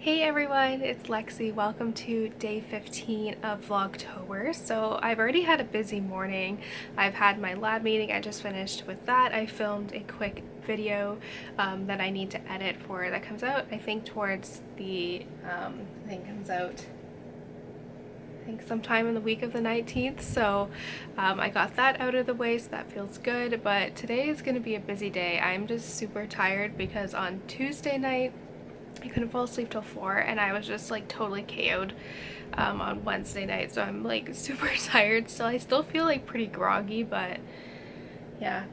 Hey everyone, it's Lexie. Welcome to day 15 of Vlogtober. So I've already had a busy morning. I've had my lab meeting. I just finished with that. I filmed a quick video that I need to edit for that comes out I think towards the I think sometime in the week of the 19th. So I got that out of the way, so that feels good. But today is going to be a busy day. I'm just super tired because on Tuesday night I couldn't fall asleep till 4 and I was just like totally KO'd on Wednesday night, so I'm like super tired still. I still feel like pretty groggy, but yeah.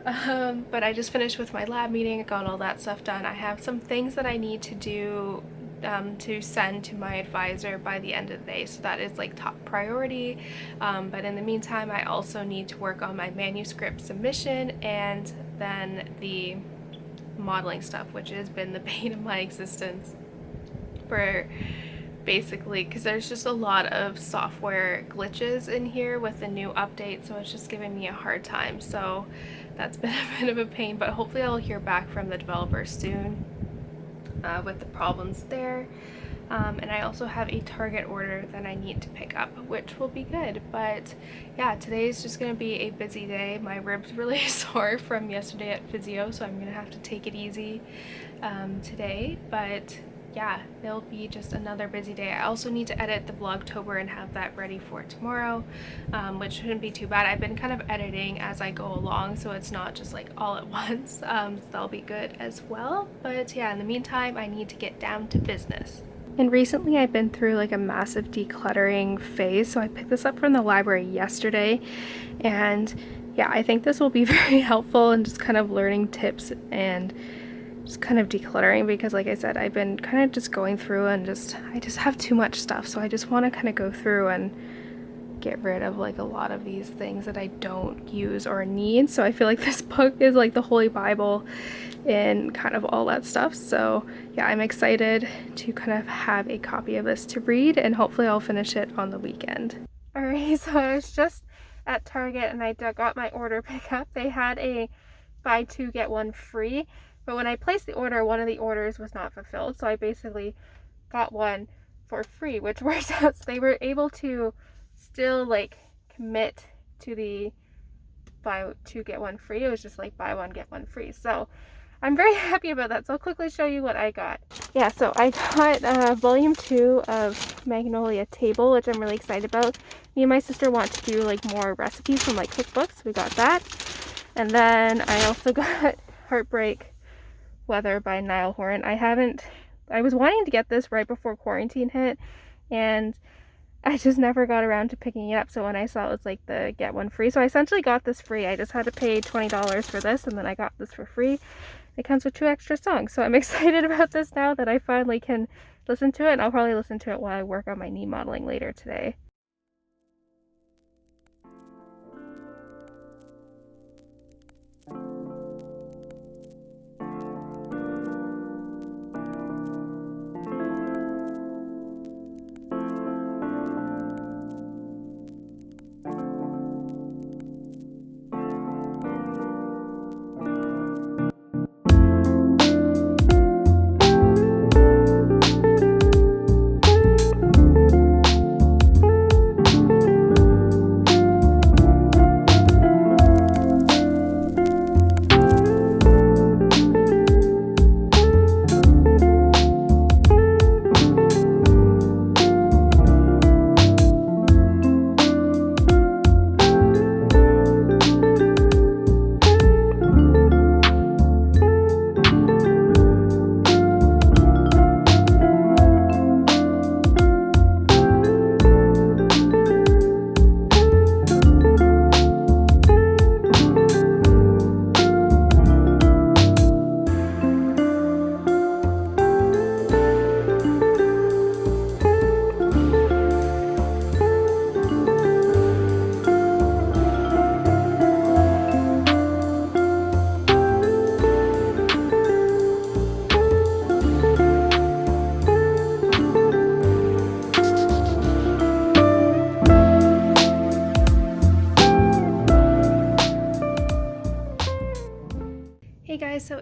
But I just finished with my lab meeting. I got all that stuff done. I have some things that I need to do to send to my advisor by the end of the day, so that is like top priority. But in the meantime, I also need to work on my manuscript submission and then the modeling stuff, which has been the bane of my existence for basically, because there's just a lot of software glitches in here with the new update, so it's just giving me a hard time. So that's been a bit of a pain, but hopefully I'll hear back from the developers soon with the problems there. And I also have a Target order that I need to pick up, which will be good. But yeah, today is just going to be a busy day. My ribs really sore from yesterday at physio, so I'm going to have to take it easy today. But yeah, it'll be just another busy day. I also need to edit the Vlogtober and have that ready for tomorrow, which shouldn't be too bad. I've been kind of editing as I go along, so it's not just like all at once. So that'll be good as well. But yeah, in the meantime, I need to get down to business. And recently I've been through like a massive decluttering phase, so I picked this up from the library yesterday, and yeah, I think this will be very helpful in just kind of learning tips and just kind of decluttering, because like I said, I've been kind of just going through and I just have too much stuff, so I just want to kind of go through and get rid of like a lot of these things that I don't use or need. So I feel like this book is like the Holy Bible and kind of all that stuff. So yeah, I'm excited to kind of have a copy of this to read, and hopefully I'll finish it on the weekend. Alright, so I was just at Target and I got my order pickup. They had a buy two get one free, but when I placed the order, one of the orders was not fulfilled, so I basically got one for free, which worked out. So they were able to still like commit to the buy two get one free. It was just like buy one get one free, so I'm very happy about that. So I'll quickly show you what I got. Yeah, so I got volume 2 of Magnolia Table, which I'm really excited about. Me and my sister want to do like more recipes from like cookbooks. We got that. And then I also got Heartbreak Weather by Niall Horan. I was wanting to get this right before quarantine hit, and I just never got around to picking it up. So when I saw it was like the get one free, so I essentially got this free. I just had to pay $20 for this, and then I got this for free. It comes with 2 extra songs, so I'm excited about this now that I finally can listen to it, and I'll probably listen to it while I work on my knee modeling later today.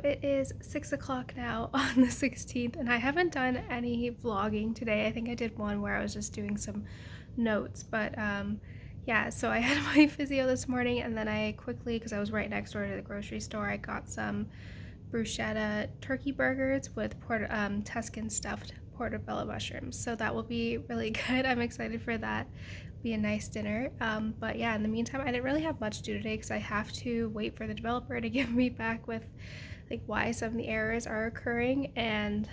it is 6 o'clock now on the 16th, and I haven't done any vlogging today. I think I did one where I was just doing some notes, but yeah, so I had my physio this morning, and then I quickly, because I was right next door to the grocery store, I got some bruschetta turkey burgers with Tuscan stuffed portobello mushrooms. So that will be really good. I'm excited for that. Be a nice dinner. But yeah, in the meantime, I didn't really have much to do today because I have to wait for the developer to give me back with like why some of the errors are occurring and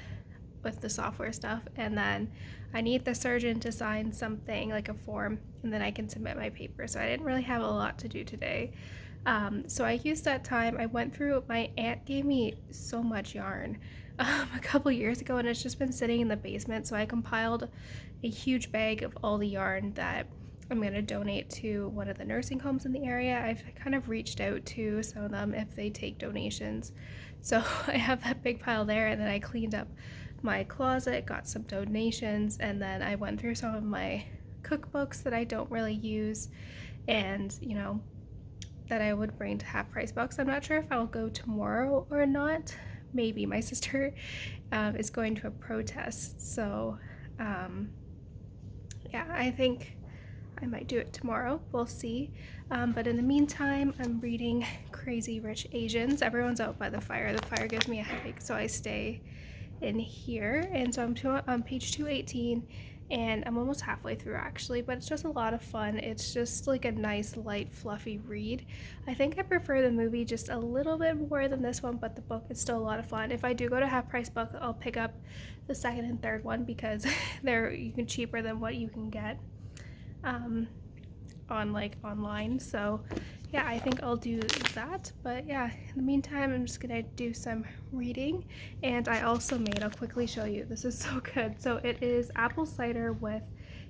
with the software stuff, and then I need the surgeon to sign something like a form, and then I can submit my paper. So I didn't really have a lot to do today. So I used that time. I went through, my aunt gave me so much yarn a couple years ago, and it's just been sitting in the basement. So I compiled a huge bag of all the yarn that I'm going to donate to one of the nursing homes in the area. I've kind of reached out to some of them if they take donations. So I have that big pile there, and then I cleaned up my closet, got some donations, and then I went through some of my cookbooks that I don't really use and, you know, that I would bring to Half Price Books. I'm not sure if I'll go tomorrow or not. Maybe. My sister is going to a protest, so yeah, I think I might do it tomorrow. We'll see. But in the meantime, I'm reading Crazy Rich Asians. Everyone's out by the fire. The fire gives me a headache, so I stay in here. And so I'm on page 218, and I'm almost halfway through actually, but it's just a lot of fun. It's just like a nice, light, fluffy read. I think I prefer the movie just a little bit more than this one, but the book is still a lot of fun. If I do go to Half Price Book, I'll pick up the second and third one because they're cheaper than what you can get on like online. So yeah, I think I'll do that. But yeah, in the meantime, I'm just gonna do some reading. And I also made, I'll quickly show you, this is so good. So it is apple cider with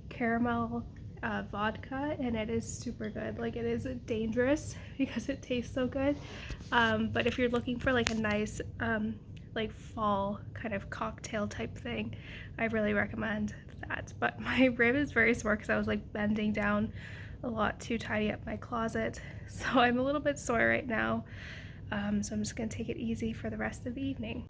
caramel vodka, and it is super good. Like, it is dangerous because it tastes so good. But if you're looking for like a nice like fall kind of cocktail type thing, I really recommend that. But my rib is very sore because I was like bending down a lot to tidy up my closet, so I'm a little bit sore right now. So I'm just gonna take it easy for the rest of the evening.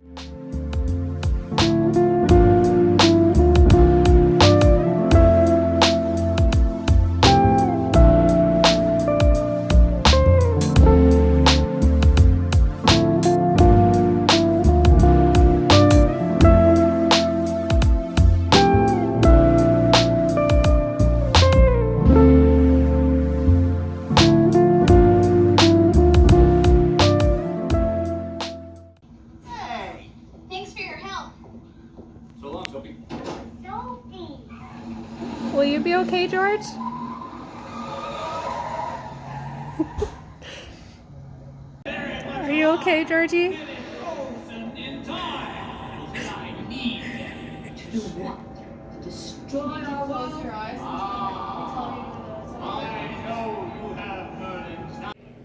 Will you be okay, George? Are you okay, Georgie?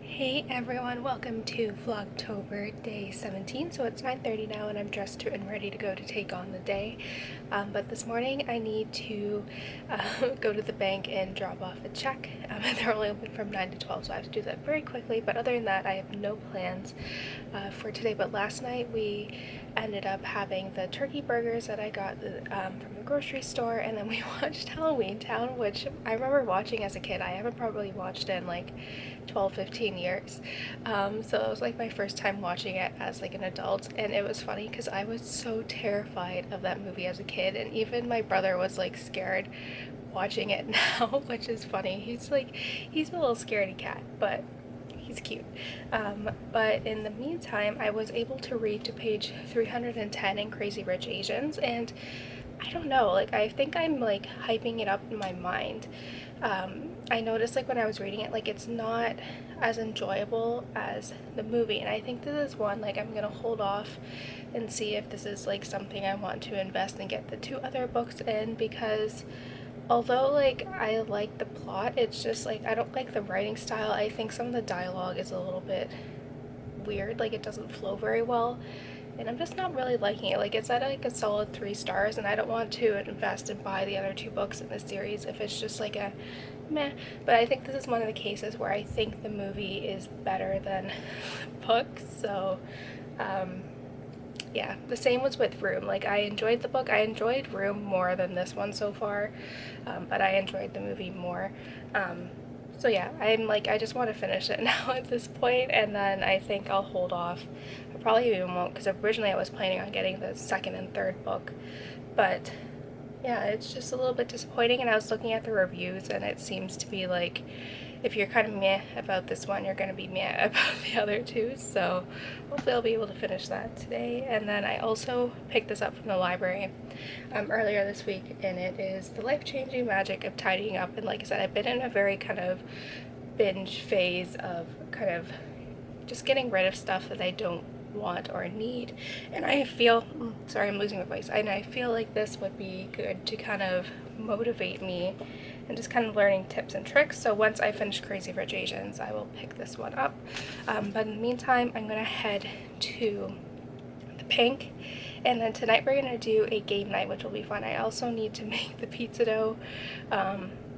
Hey everyone, welcome to Vlogtober day 17. So it's 9:30 now, and I'm dressed and ready to go to take on the day. But this morning I need to go to the bank and drop off a check. They're only open from 9 to 12, so I have to do that very quickly. But other than that, I have no plans for today. But last night we ended up having the turkey burgers that I got from the grocery store, and then we watched Halloween Town, which I remember watching as a kid. I haven't probably watched it in like 12-15 years, so it was like my first time watching it as like an adult, and it was funny because I was so terrified of that movie as a kid, and even my brother was like scared watching it now, which is funny. He's a little scaredy cat, but he's cute. But in the meantime, I was able to read to page 310 in Crazy Rich Asians, and I don't know, like, I think I'm like hyping it up in my mind. I noticed like when I was reading it, like, it's not as enjoyable as the movie, and I think this is one, like, I'm gonna hold off and see if this is like something I want to invest and get the two other books in, because although like I like the plot, it's just like I don't like the writing style. I think some of the dialogue is a little bit weird, like it doesn't flow very well, and I'm just not really liking it. Like, it's at like a solid 3 stars, and I don't want to invest and buy the other 2 books in this series if it's just like a meh. But I think this is one of the cases where I think the movie is better than the book, so Yeah, the same was with Room. Like, I enjoyed the book. I enjoyed Room more than this one so far, but I enjoyed the movie more. So yeah, I'm like, I just want to finish it now at this point, and then I think I'll hold off. I probably even won't, because originally I was planning on getting the second and third book, but yeah, it's just a little bit disappointing. And I was looking at the reviews, and it seems to be like, if you're kind of meh about this one, you're going to be meh about the other two, so hopefully I'll be able to finish that today. And then I also picked this up from the library earlier this week, and it is The Life-Changing Magic of Tidying Up. And like I said, I've been in a very kind of binge phase of kind of just getting rid of stuff that I don't want or need, and I feel, sorry, I'm losing my voice, and I feel like this would be good to kind of motivate me and just kind of learning tips and tricks. So once I finish Crazy Rich Asians, I will pick this one up, but in the meantime, I'm gonna head to the Pink, and then tonight we're gonna do a game night, which will be fun. I also need to make the pizza dough.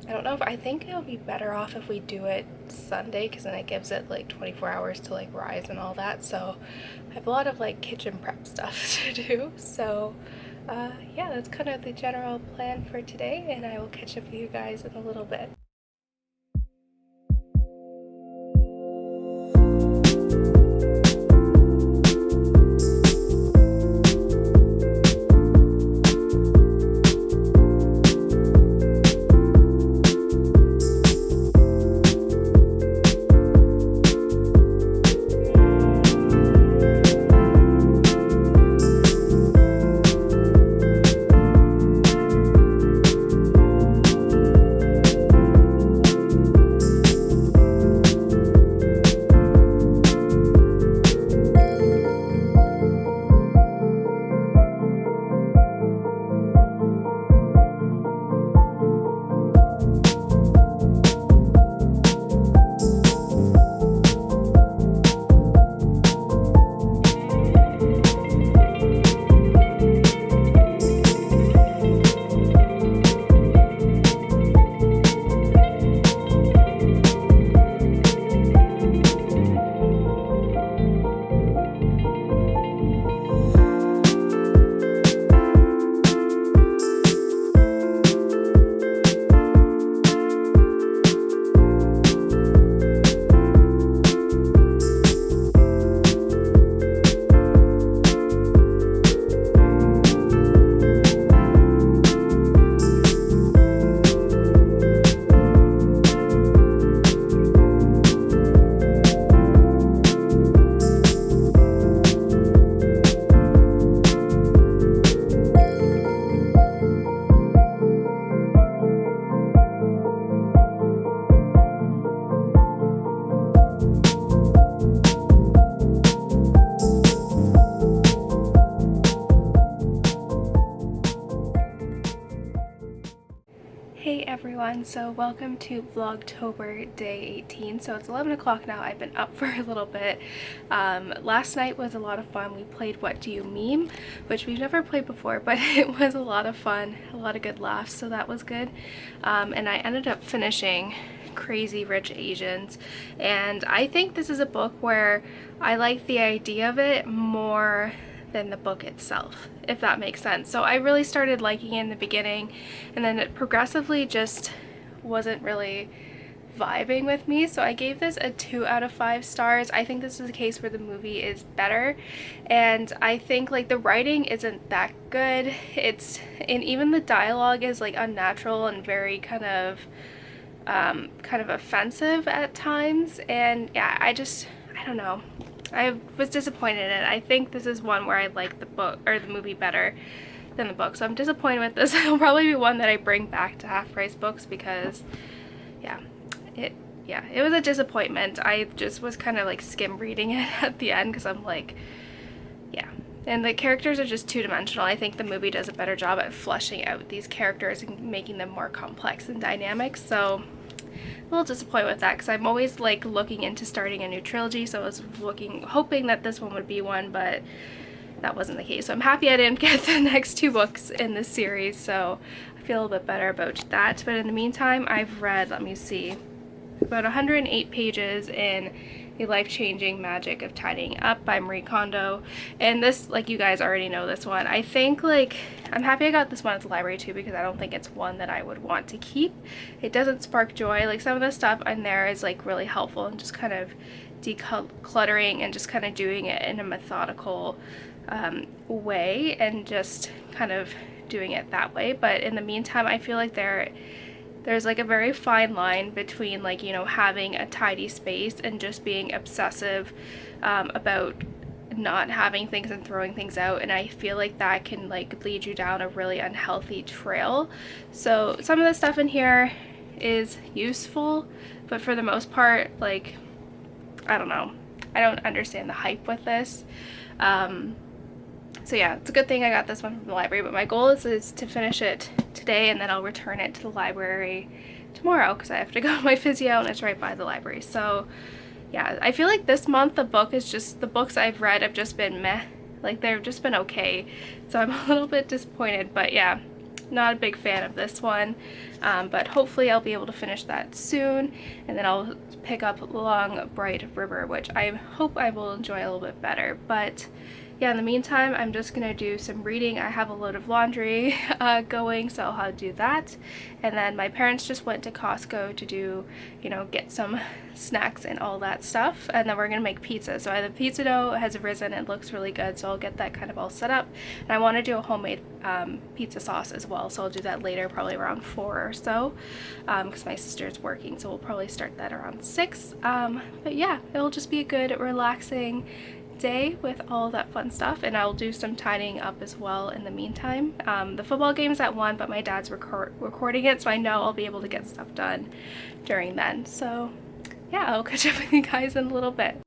I don't know if, I think it'll be better off if we do it Sunday, because then it gives it like 24 hours to like rise and all that. So I have a lot of like kitchen prep stuff to do. So yeah, that's kind of the general plan for today, and I will catch up with you guys in a little bit. Hey everyone, so welcome to Vlogtober day 18. So it's 11 o'clock now. I've been up for a little bit. Last night was a lot of fun. We played What Do You Meme, which we've never played before, but it was a lot of fun, a lot of good laughs, so that was good. And I ended up finishing Crazy Rich Asians, and I think this is a book where I like the idea of it more than the book itself, if that makes sense. So I really started liking it in the beginning, and then it progressively just wasn't really vibing with me, so I gave this a 2 out of 5 stars. I think this is a case where the movie is better, and I think like the writing isn't that good. And even the dialogue is like unnatural and very kind of offensive at times, and yeah, I don't know. I was disappointed in it. I think this is one where I like the book or the movie better than the book, so I'm disappointed with this. It'll probably be one that I bring back to Half Price Books because it was a disappointment. I just was kind of like skim reading it at the end because I'm like, yeah. And the characters are just two-dimensional. I think the movie does a better job at fleshing out these characters and making them more complex and dynamic, so a little disappointed with that because I'm always like looking into starting a new trilogy, so I was hoping that this one would be one, but that wasn't the case. So I'm happy I didn't get the next 2 books in this series, so I feel a little bit better about that. But in the meantime, I've read, let me see, about 108 pages in The Life-Changing Magic of Tidying Up by Marie Kondo. And this, like, you guys already know this one. I think, like, I'm happy I got this one at the library too, because I don't think it's one that I would want to keep. It doesn't spark joy. Like, some of the stuff in there is like really helpful and just kind of decluttering and just kind of doing it in a methodical way, and just kind of doing it that way. But in the meantime, I feel like there's like a very fine line between, like, you know, having a tidy space and just being obsessive about not having things and throwing things out, and I feel like that can like lead you down a really unhealthy trail. So some of the stuff in here is useful, but for the most part, like, I don't know, I don't understand the hype with this. So yeah, it's a good thing I got this one from the library, but my goal is to finish it today, and then I'll return it to the library tomorrow because I have to go to my physio and it's right by the library. So yeah, I feel like this month the books I've read have just been meh. Like, they've just been okay. So I'm a little bit disappointed, but yeah, not a big fan of this one. But hopefully I'll be able to finish that soon, and then I'll pick up Long Bright River, which I hope I will enjoy a little bit better. But yeah, in the meantime, I'm just gonna do some reading. I have a load of laundry going, so I'll have to do that. And then my parents just went to Costco to do, you know, get some snacks and all that stuff. And then we're gonna make pizza. So the pizza dough has risen, it looks really good, so I'll get that kind of all set up. And I want to do a homemade pizza sauce as well, so I'll do that later, probably around 4 or so, because my sister's working, so we'll probably start that around 6. But yeah, it'll just be a good, relaxing day with all that fun stuff, and I'll do some tidying up as well in the meantime. The football game's at 1, but my dad's recording it, so I know I'll be able to get stuff done during then. So yeah, I'll catch up with you guys in a little bit.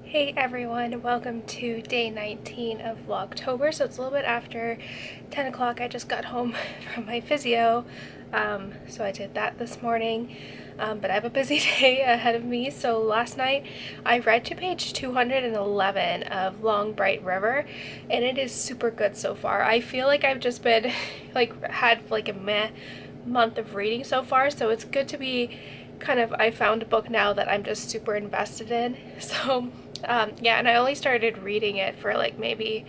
Hey everyone, welcome to day 19 of Vlogtober. So it's a little bit after 10 o'clock. I just got home from my physio, so I did that this morning, but I have a busy day ahead of me. So last night I read to page 211 of Long Bright River, and it is super good so far. I feel like I've just been had like a meh month of reading so far, so it's good to be I found a book now that I'm just super invested in. So yeah, and I only started reading it for like maybe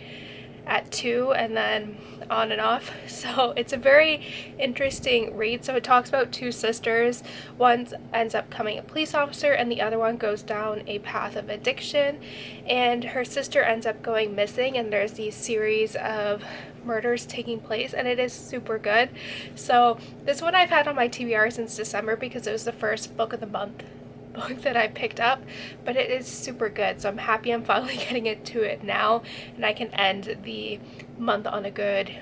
at 2 and then on and off. So it's a very interesting read. So it talks about two sisters. One ends up becoming a police officer and the other one goes down a path of addiction, and her sister ends up going missing, and there's these series of murders taking place, and it is super good. So this one I've had on my TBR since December because it was the first book of the month book that I picked up, but it is super good. So I'm happy I'm finally getting into it now, and I can end the month on a good,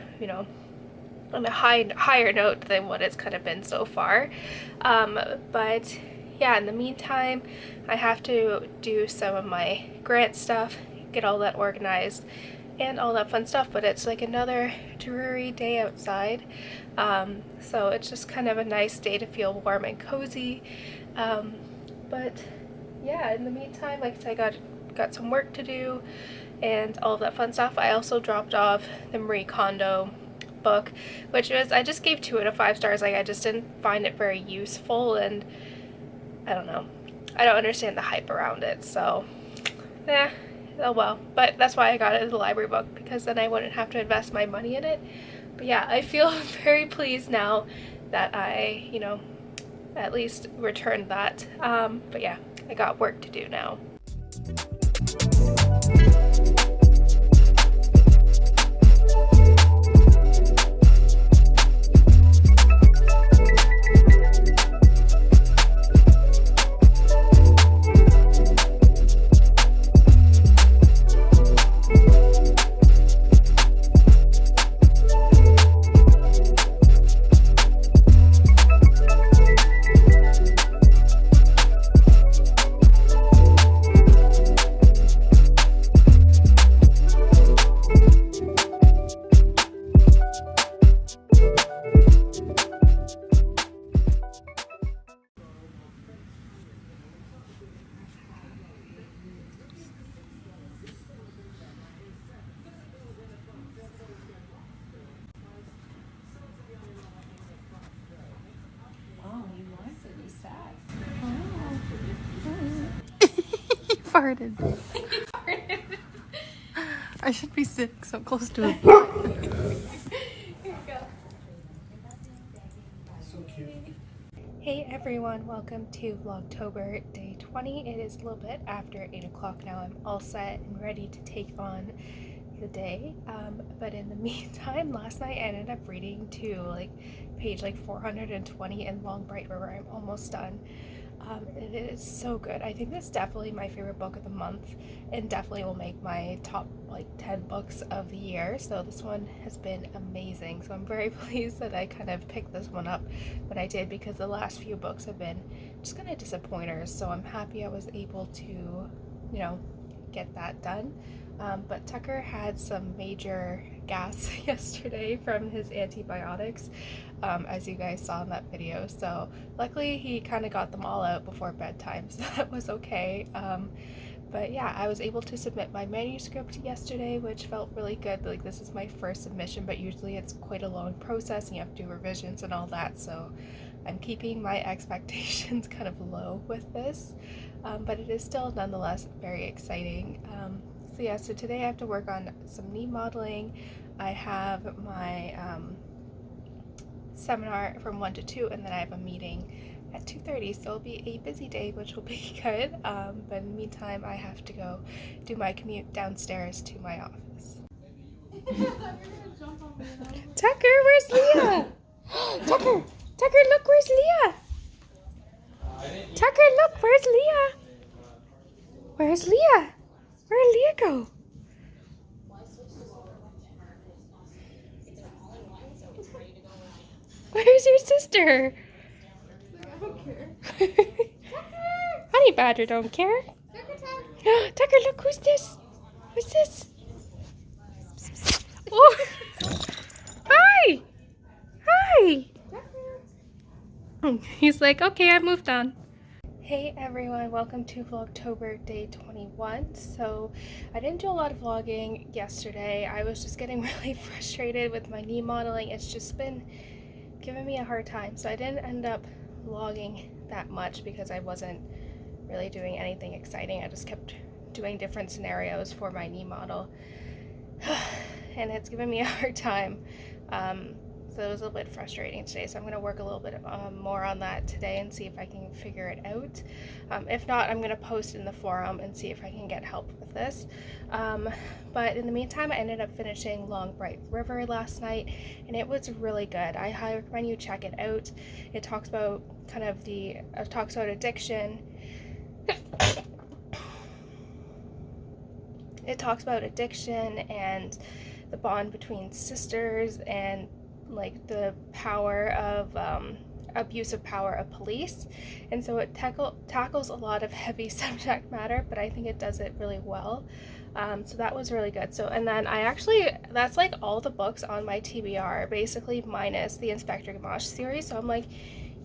on a higher note than what it's kind of been so far. But yeah, in the meantime, I have to do some of my grant stuff, get all that organized and all that fun stuff, but it's like another dreary day outside. So it's just kind of a nice day to feel warm and cozy. But yeah, in the meantime, like I said, I got some work to do and all of that fun stuff. I also dropped off the Marie Kondo book, which was, I just gave 2 out of 5 stars. Like, I just didn't find it very useful, and I don't know, I don't understand the hype around it, so oh well. But that's why I got it as a library book, because then I wouldn't have to invest my money in it. But yeah, I feel very pleased now that I, you know, at least returned that. But yeah, I got work to do now. Farted. I should be sitting so close to it. Here we go. So cute. Hey everyone, welcome to Vlogtober day 20. It is a little bit after 8 o'clock now. I'm all set and ready to take on the day. But in the meantime, last night I ended up reading to like page 420 in Long Bright River. I'm almost done. It is so good. I think this is definitely my favorite book of the month, and definitely will make my top 10 books of the year. So this one has been amazing. So I'm very pleased that I kind of picked this one up when I did, because the last few books have been just kind of disappointers. So I'm happy I was able to, you know, get that done. But Tucker had some major gas yesterday from his antibiotics, as you guys saw in that video. So luckily he kind of got them all out before bedtime, so that was okay. But yeah, I was able to submit my manuscript yesterday, which felt really good. Like, this is my first submission, but usually it's quite a long process and you have to do revisions and all that. So I'm keeping my expectations kind of low with this, but it is still nonetheless very exciting. So yeah, so today I have to work on some knee modeling. I have my seminar from 1 to 2, and then I have a meeting at 2:30, so it'll be a busy day, which will be good. But in the meantime, I have to go do my commute downstairs to my office. Tucker, where's Leah? Tucker, look, where's Leah? Tucker, look, where's Leah? Where's Leah? Where'd Leah go? Where's your sister? I don't care. Honey Badger don't care. Tucker, look, who's this? Who's this? Oh. Hi! Hi! He's like, okay, I moved on. Hey everyone, welcome to Vlogtober day 21. So I didn't do a lot of vlogging yesterday. I was just getting really frustrated with my knee modeling. It's just been giving me a hard time. So I didn't end up vlogging that much because I wasn't really doing anything exciting. I just kept doing different scenarios for my knee model. And it's given me a hard time. So it was a little bit frustrating today, so I'm going to work a little bit more on that today and see if I can figure it out. If not, I'm going to post in the forum and see if I can get help with this. But in the meantime, I ended up finishing Long Bright River last night, and it was really good. I highly recommend you check it out. It talks about kind of talks about addiction. It talks about addiction and the bond between sisters, and like the power of abuse of power of police, and so it tackles a lot of heavy subject matter, but I think it does it really well. So that was really good. So, and then that's like all the books on my TBR, basically minus the Inspector Gamache series. So I'm like,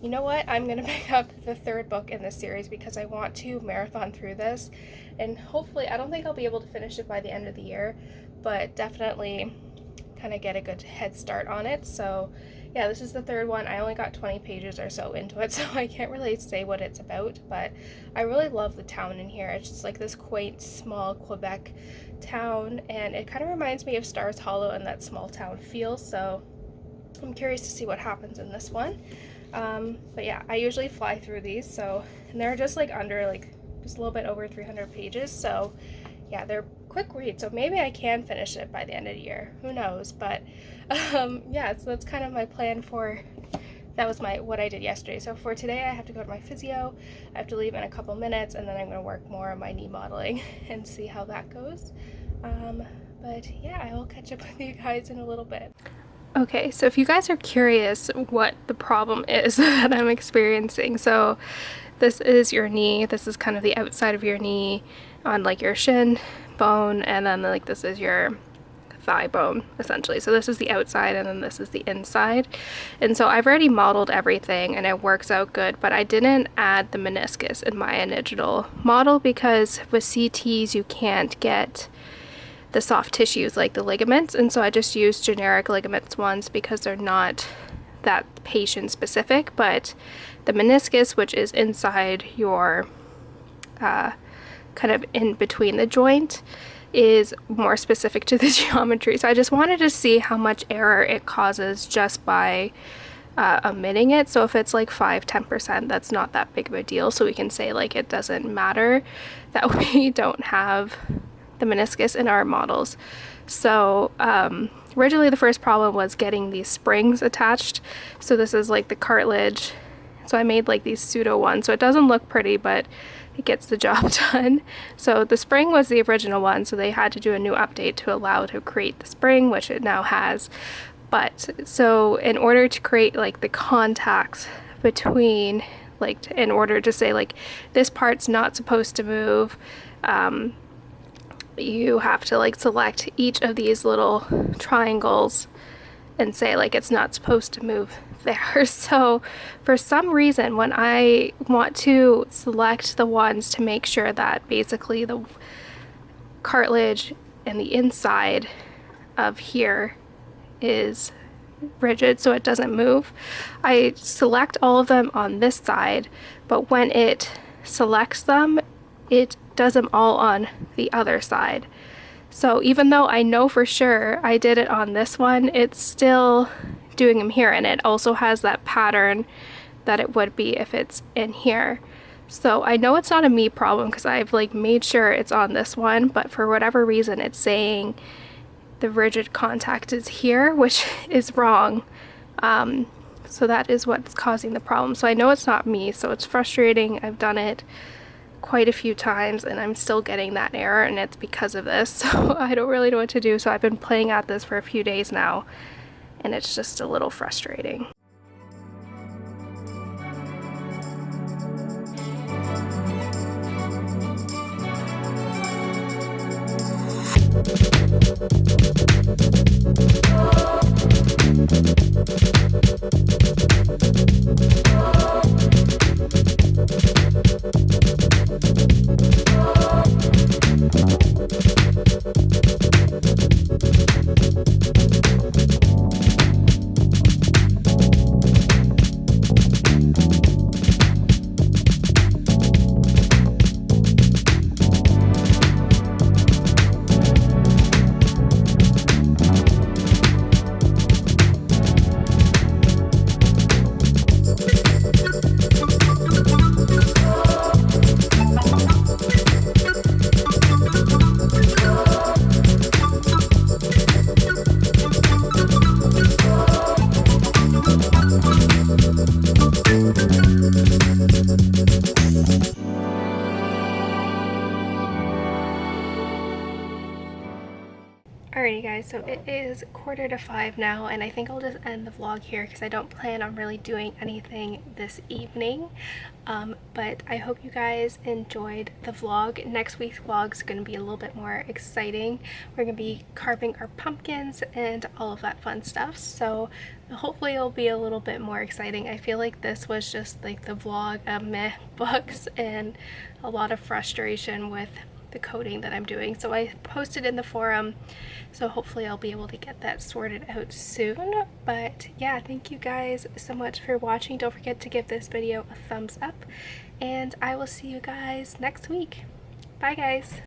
you know what, I'm gonna pick up the third book in this series because I want to marathon through this, and hopefully, I don't think I'll be able to finish it by the end of the year, but definitely kind of get a good head start on it. So yeah, this is the third one. I only got 20 pages or so into it, so I can't really say what it's about, but I really love the town in here. It's just like this quaint, small Quebec town, and it kind of reminds me of Stars Hollow and that small town feel, so I'm curious to see what happens in this one. But yeah, I usually fly through these, so, and they're just like under, like, just a little bit over 300 pages, so yeah, they're quick read, so maybe I can finish it by the end of the year. Who knows? But yeah, so that's kind of my plan for, that was what I did yesterday. So for today, I have to go to my physio. I have to leave in a couple minutes, and then I'm going to work more on my knee modeling and see how that goes. But yeah, I will catch up with you guys in a little bit. Okay, so if you guys are curious what the problem is that I'm experiencing, so this is your knee. This is kind of the outside of your knee on like your shin bone, and then like this is your thigh bone essentially. So this is the outside and then this is the inside. And so I've already modeled everything and it works out good, but I didn't add the meniscus in my original model because with CTs you can't get the soft tissues like the ligaments, and so I just used generic ligaments ones because they're not that patient specific. But the meniscus, which is inside your kind of in between the joint, is more specific to the geometry. So I just wanted to see how much error it causes just by omitting it. So if it's like 5-10%, that's not that big of a deal, so we can say like it doesn't matter that we don't have the meniscus in our models. So originally the first problem was getting these springs attached. So this is like the cartilage, so I made like these pseudo ones, so it doesn't look pretty, but it gets the job done. So the spring was the original one, so they had to do a new update to allow it to create the spring, which it now has. But so in order to create like the contacts between, like in order to say like this part's not supposed to move, you have to like select each of these little triangles and say like it's not supposed to move there. So for some reason when I want to select the ones to make sure that basically the cartilage and the inside of here is rigid so it doesn't move, I select all of them on this side, but when it selects them, it does them all on the other side. So even though I know for sure I did it on this one, it's still doing them here, and it also has that pattern that it would be if it's in here. So I know it's not a me problem because I've like made sure it's on this one, but for whatever reason it's saying the rigid contact is here, which is wrong. So that is what's causing the problem. So I know it's not me, so it's frustrating. I've done it quite a few times and I'm still getting that error, and it's because of this. So I don't really know what to do. So I've been playing at this for a few days now, and it's just a little frustrating. Alrighty guys, so it is 4:45 now, and I think I'll just end the vlog here because I don't plan on really doing anything this evening. But I hope you guys enjoyed the vlog. Next week's vlog is going to be a little bit more exciting. We're going to be carving our pumpkins and all of that fun stuff, so hopefully it'll be a little bit more exciting. I feel like this was just like the vlog of meh books and a lot of frustration with the coding that I'm doing. So I posted in the forum, so hopefully I'll be able to get that sorted out soon. But yeah, thank you guys so much for watching. Don't forget to give this video a thumbs up, and I will see you guys next week. Bye guys.